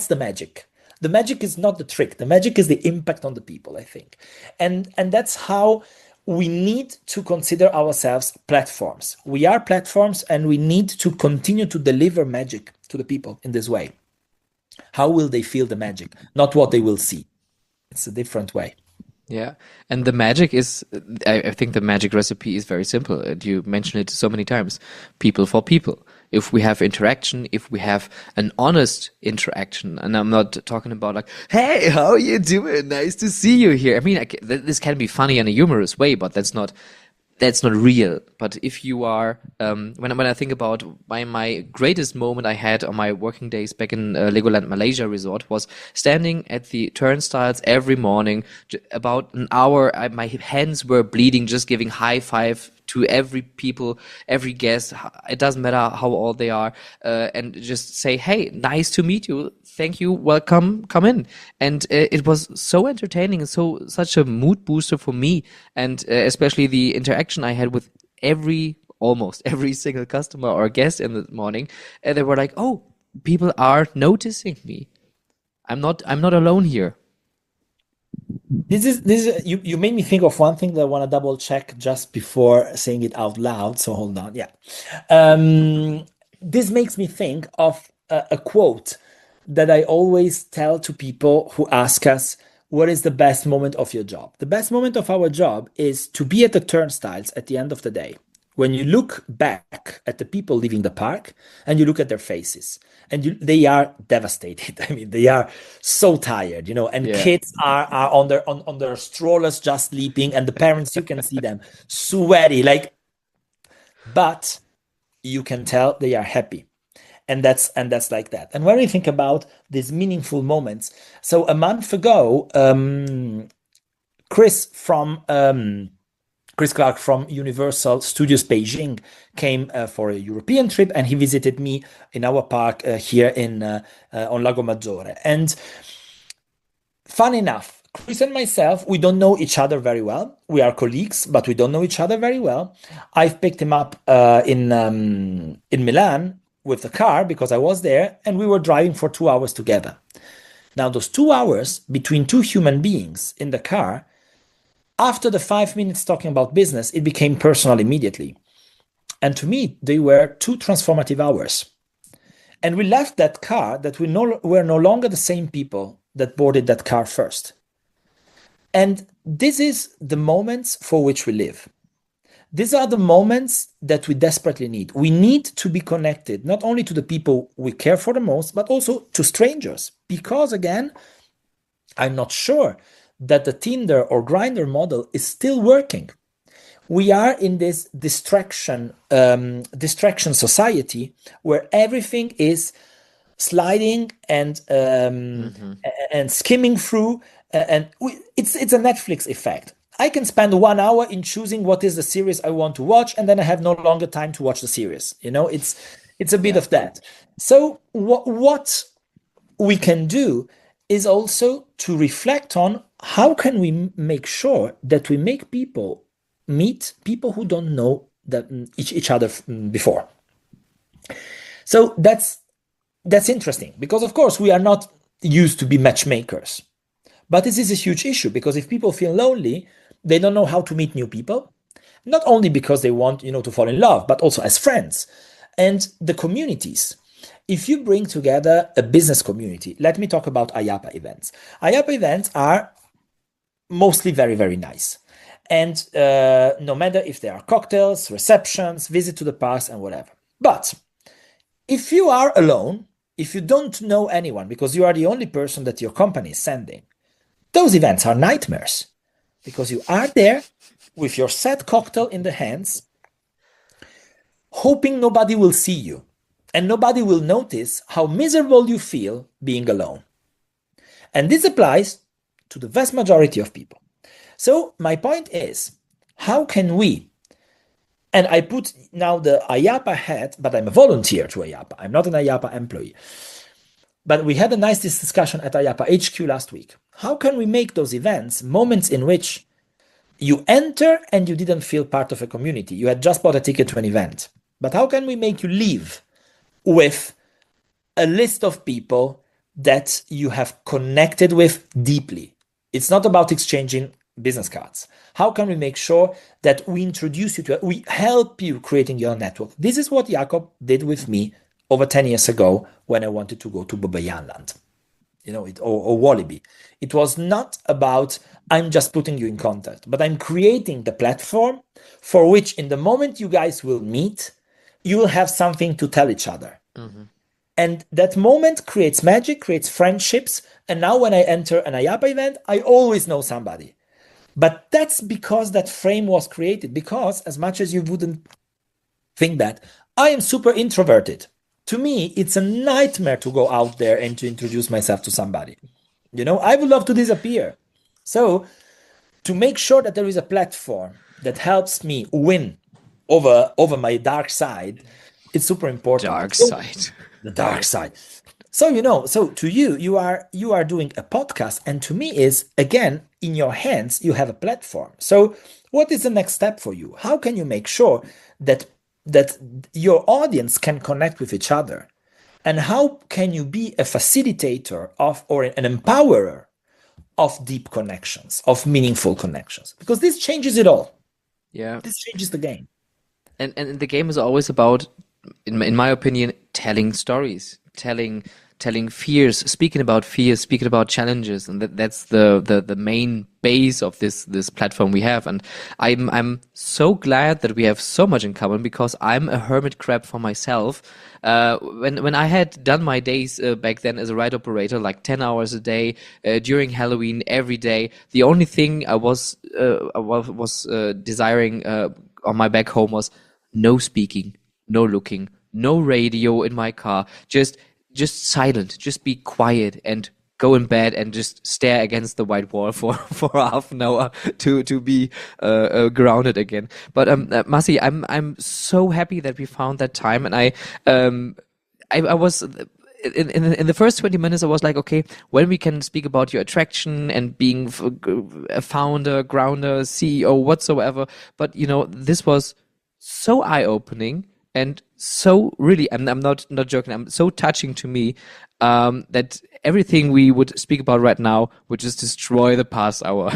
the magic. The magic is not the trick. The magic is the impact on the people, I think, and that's how we need to consider ourselves platforms. We are platforms, and we need to continue to deliver magic to the people in this way. How will they feel the magic? Not what they will see. It's a different way. Yeah, and the magic is, I think the magic recipe is very simple. And you mentioned it so many times. People for people. If we have interaction, if we have an honest interaction, and I'm not talking about like, hey, how you doing? Nice to see you here. I mean, this can be funny in a humorous way, but that's not real. But if you are, when I think about my greatest moment I had on my working days back in Legoland Malaysia Resort was standing at the turnstiles every morning, about an hour. My hands were bleeding, just giving high five to every people, every guest. It doesn't matter how old they are, and just say, hey, nice to meet you. Thank you. Welcome. Come in. And it was so entertaining and such a mood booster for me. And especially the interaction I had with almost every single customer or guest in the morning. And they were like, oh, people are noticing me. I'm not alone here. You made me think of one thing that I want to double check just before saying it out loud. So hold on. Yeah. This makes me think of a quote that I always tell to people who ask us, what is the best moment of your job? The best moment of our job is to be at the turnstiles at the end of the day. When you look back at the people leaving the park and you look at their faces, and they are devastated. I mean, they are so tired, and Yeah. kids are on their strollers just sleeping, and the parents, you can see them sweaty, but you can tell they are happy. And that's like that. And when we think about these meaningful moments, so a month ago, Chris Clark from Universal Studios Beijing came for a European trip, and he visited me in our park here on Lago Maggiore. And fun enough, Chris and myself, we don't know each other very well. We are colleagues, but we don't know each other very well. I've picked him up in Milan with the car because I was there, and we were driving for 2 hours together. Now, those 2 hours between two human beings in the car After the 5 minutes talking about business, it became personal immediately. And to me, they were 2 transformative hours. And we left that car that we were no longer the same people that boarded that car first. And this is the moments for which we live. These are the moments that we desperately need. We need to be connected, not only to the people we care for the most, but also to strangers. Because again, I'm not sure that the Tinder or Grindr model is still working. We are in this distraction society where everything is sliding and skimming through, it's a Netflix effect. I can spend 1 hour in choosing what is the series I want to watch, and then I have no longer time to watch the series. It's a bit of that. So what we can do is also to reflect on how can we make sure that we make people meet people who don't know each other before. So that's interesting, because of course we are not used to be matchmakers, but this is a huge issue, because if people feel lonely, they don't know how to meet new people, not only because they want to fall in love, but also as friends. And the communities, if you bring together a business community, let me talk about IAAPA events. IAAPA events are mostly very, very nice. And no matter if there are cocktails, receptions, visit to the past, and whatever. But if you are alone, if you don't know anyone, because you are the only person that your company is sending, those events are nightmares. Because you are there with your sad cocktail in the hands, hoping nobody will see you. And nobody will notice how miserable you feel being alone. And this applies to the vast majority of people. So my point is, how can we, and I put now the IAAPA hat, but I'm a volunteer to IAAPA. I'm not an IAAPA employee. But we had a nice discussion at IAAPA HQ last week. How can we make those events moments in which you enter and you didn't feel part of a community? You had just bought a ticket to an event. But how can we make you leave with a list of people that you have connected with deeply? It's not about exchanging business cards. How can we make sure that we introduce you to it? We help you creating your network. This is what Jakob did with me over 10 years ago when I wanted to go to Bobayanland, or Wallaby. It was not about I'm just putting you in contact, but I'm creating the platform for which in the moment you guys will meet, you will have something to tell each other. Mm-hmm. And that moment creates magic, creates friendships. And now when I enter an IAAPA event, I always know somebody. But that's because that frame was created. Because as much as you wouldn't think that, I am super introverted. To me, it's a nightmare to go out there and to introduce myself to somebody. I would love to disappear. So to make sure that there is a platform that helps me win over my dark side, it's super important. The dark side. So, so to you are doing a podcast, and to me is, again, in your hands, you have a platform. So what is the next step for you? How can you make sure that your audience can connect with each other? And how can you be a facilitator or an empowerer of deep connections, of meaningful connections? Because this changes it all. Yeah. This changes the game. And the game is always about, in my opinion, telling stories, telling fears, speaking about challenges, and that's the main base of this platform we have. And I'm so glad that we have so much in common, because I'm a hermit crab for myself. When I had done my days back then as a ride operator, like 10 hours a day during Halloween every day, the only thing I was desiring on my back home was no speaking, no looking, no radio in my car, just silent, just be quiet and go in bed and just stare against the white wall for half an hour to be grounded again. But Massi, I'm so happy that we found that time, and I was in the first 20 minutes I was like, okay, when we can speak about your attraction and being a founder, grounder, CEO, whatsoever. But this was so eye-opening and so really, I'm not joking, I'm so touching to me that everything we would speak about right now would just destroy the past hour.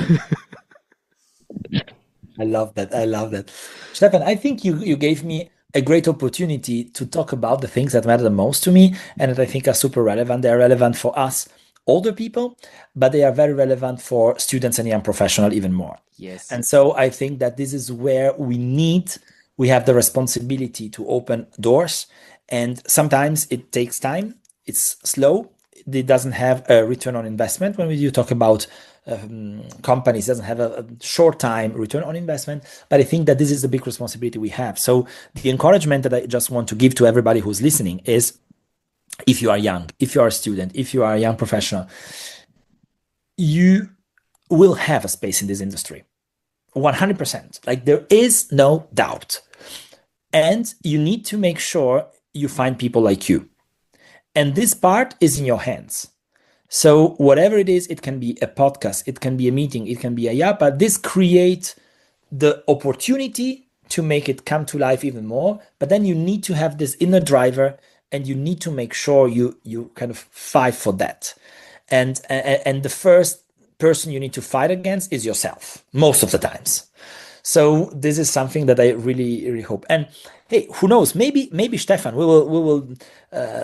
I love that. I love that. Stefan, I think you gave me a great opportunity to talk about the things that matter the most to me and that I think are super relevant. They're relevant for us, older people, but they are very relevant for students and young professionals even more. Yes. And so I think that this is where we have the responsibility to open doors. And sometimes it takes time, it's slow, it doesn't have a return on investment. When you talk about companies, doesn't have a short time return on investment, but I think that this is the big responsibility we have. So the encouragement that I just want to give to everybody who's listening is, if you are young, if you are a student, if you are a young professional, you will have a space in this industry, 100%. Like, there is no doubt. And you need to make sure you find people like you. And this part is in your hands. So whatever it is, it can be a podcast, it can be a meeting, it can be a IAAPA. This creates the opportunity to make it come to life even more. But then you need to have this inner driver, and you need to make sure you kind of fight for that. And the first person you need to fight against is yourself, most of the times. So this is something that I really, really hope. And hey, who knows? Maybe Stefan, we will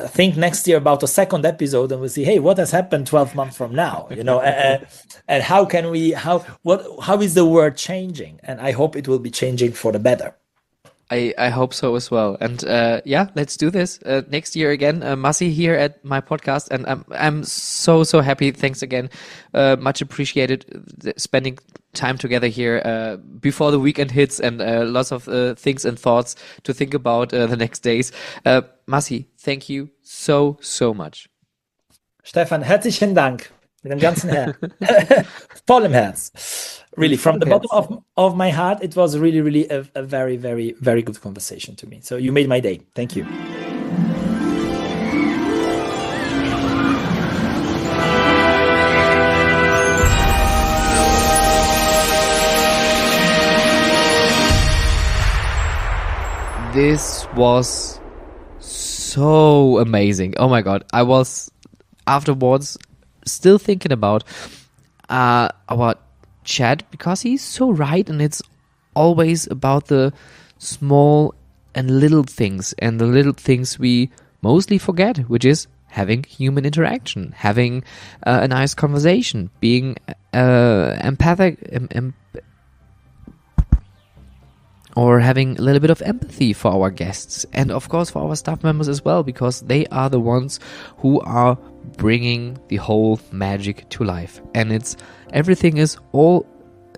think next year about a second episode, and we'll see, hey, what has happened 12 months from now? And how is the world changing? And I hope it will be changing for the better. I hope so as well. And yeah, let's do this next year again. Massi here at my podcast, and I'm so happy. Thanks again, much appreciated spending time together here before the weekend hits, and lots of things and thoughts to think about the next days. Massi, thank you so much. Stefan, herzlichen Dank. Mit dem ganzen Herz. Voll im Herz. Really, from the bottom of my heart, it was really a very, very, very good conversation to me. So you made my day. Thank you. This was so amazing. Oh my God. I was afterwards still thinking about our chat, because he's so right, and it's always about the small and little things, and the little things we mostly forget, which is having human interaction, having a nice conversation, being empathic, or having a little bit of empathy for our guests, and of course for our staff members as well, because they are the ones who are bringing the whole magic to life. And everything is all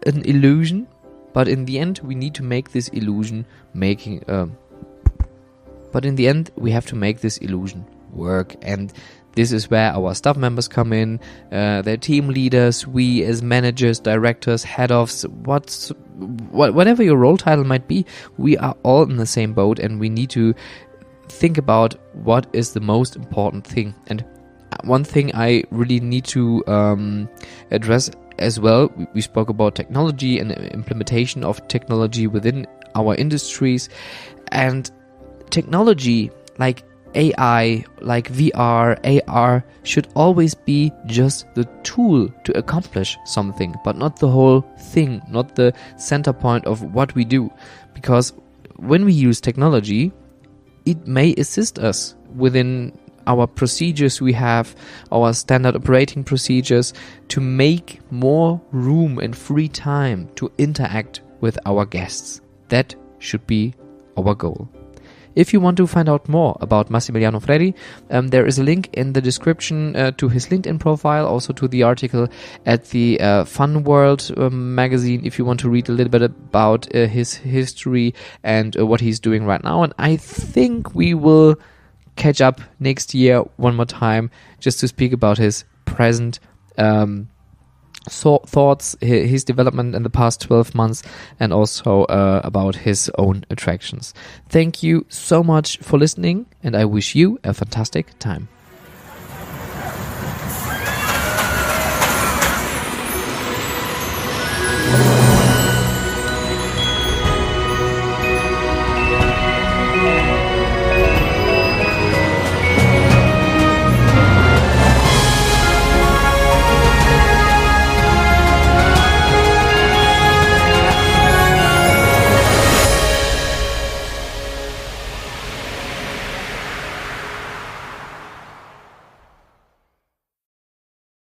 an illusion, but in the end we need to make this illusion but in the end we have to make this illusion work. And this is where our staff members come in, their team leaders, we as managers, directors, head-offs, whatever your role title might be, we are all in the same boat, and we need to think about what is the most important thing. And one thing I really need to address as well, we spoke about technology and implementation of technology within our industries, and technology like AI, like VR, AR should always be just the tool to accomplish something, but not the whole thing, not the center point of what we do. Because when we use technology, it may assist us within our procedures. We have our standard operating procedures to make more room and free time to interact with our guests. That should be our goal. If you want to find out more about Massimiliano Freddi, there is a link in the description to his LinkedIn profile, also to the article at the Fun World magazine, if you want to read a little bit about his history and what he's doing right now. And I think we will catch up next year one more time just to speak about his present thoughts, his development in the past 12 months, and also about his own attractions. Thank you so much for listening, and I wish you a fantastic time.